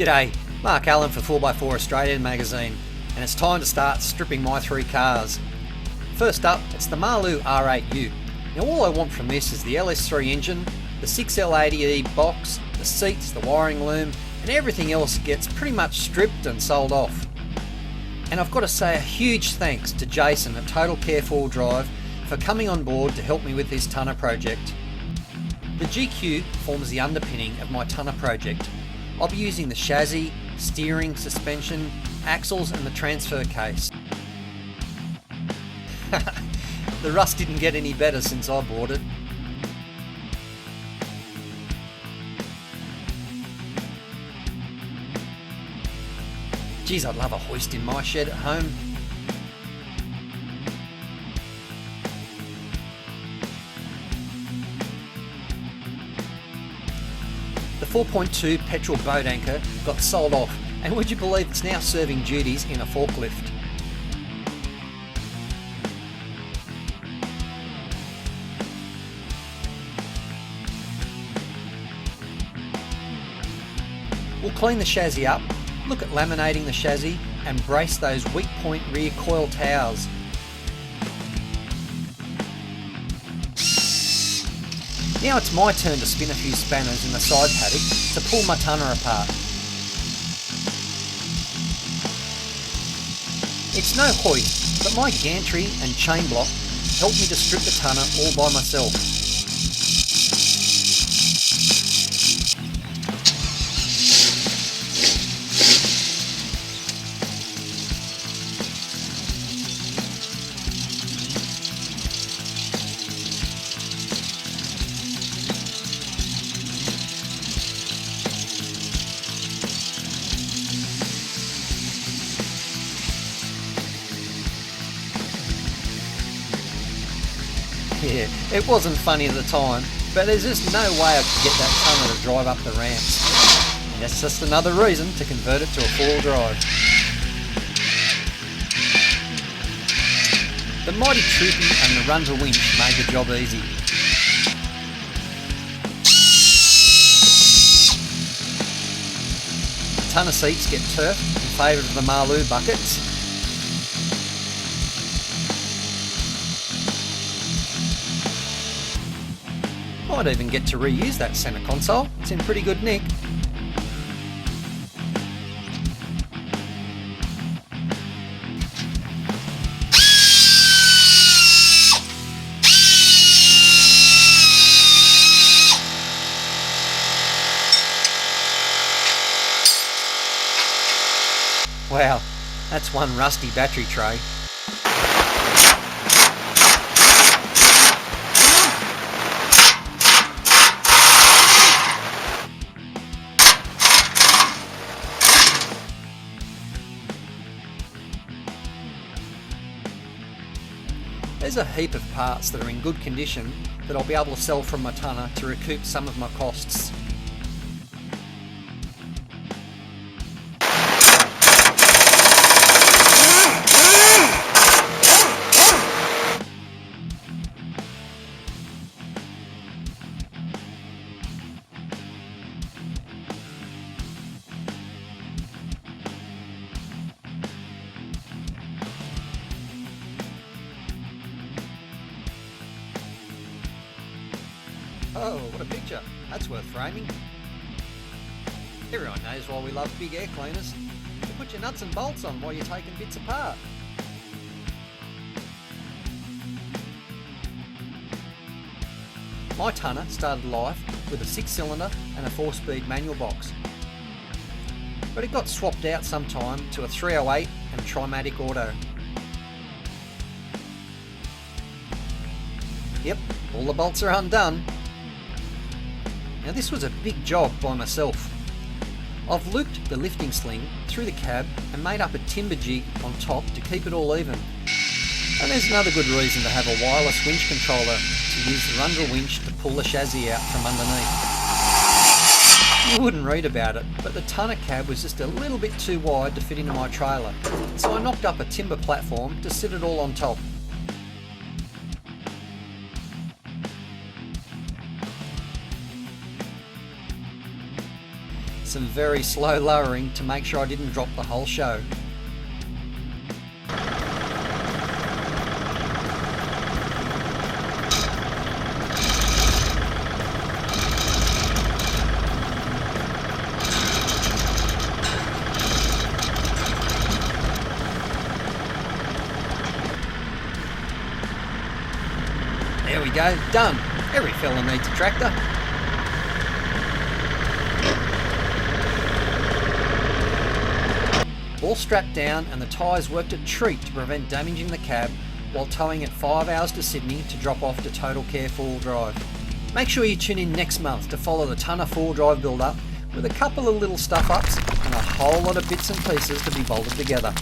G'day, Mark Allen for 4x4 Australian magazine, and it's time to start stripping my three cars. First up, it's the Malu R8U. Now all I want from this is the LS3 engine, the 6L80E box, the seats, the wiring loom, and everything else gets pretty much stripped and sold off. And I've got to say a huge thanks to Jason at Total Care 4 Drive for coming on board to help me with this tonner project. The GQ forms the underpinning of my tonner project. I'll be using the chassis, steering, suspension, axles and the transfer case. The rust didn't get any better since I bought it. Geez, I'd love a hoist in my shed at home. The 4.2 petrol boat anchor got sold off, and would you believe it's now serving duties in a forklift. We'll clean the chassis up, look at laminating the chassis and brace those weak point rear coil towers. Now it's my turn to spin a few spanners in the side paddock to pull my tonner apart. It's no hoist, but my gantry and chain block helped me to strip the tonner all by myself. Yeah, it wasn't funny at the time, but there's just no way I could get that tonner to drive up the ramps. And that's just another reason to convert it to a four-wheel drive. The mighty Troopy and the Runza winch made the job easy. The tonner seats get turfed in favour of the Malu buckets. Might even get to reuse that centre console, it's in pretty good nick. Wow, that's one rusty battery tray. There's a heap of parts that are in good condition that I'll be able to sell from my tonner to recoup some of my costs. Oh, what a picture. That's worth framing. Everyone knows why we love big air cleaners. You put your nuts and bolts on while you're taking bits apart. My tonner started life with a 6-cylinder and a 4-speed manual box. But it got swapped out sometime to a 308 and Trimatic Auto. Yep, all the bolts are undone. Now this was a big job by myself. I've looped the lifting sling through the cab and made up a timber jig on top to keep it all even. And there's another good reason to have a wireless winch controller to use the Runza winch to pull the chassis out from underneath. You wouldn't read about it, but the tonner cab was just a little bit too wide to fit into my trailer, so I knocked up a timber platform to sit it all on top. some very slow lowering to make sure I didn't drop the whole show. There we go, done. Every fella needs a tractor. All strapped down and the tyres worked a treat to prevent damaging the cab while towing it 5 hours to Sydney to drop off to Total Care 4 Drive. Make sure you tune in next month to follow the Tonner 4 Drive build up with a couple of little stuff ups and a whole lot of bits and pieces to be bolted together.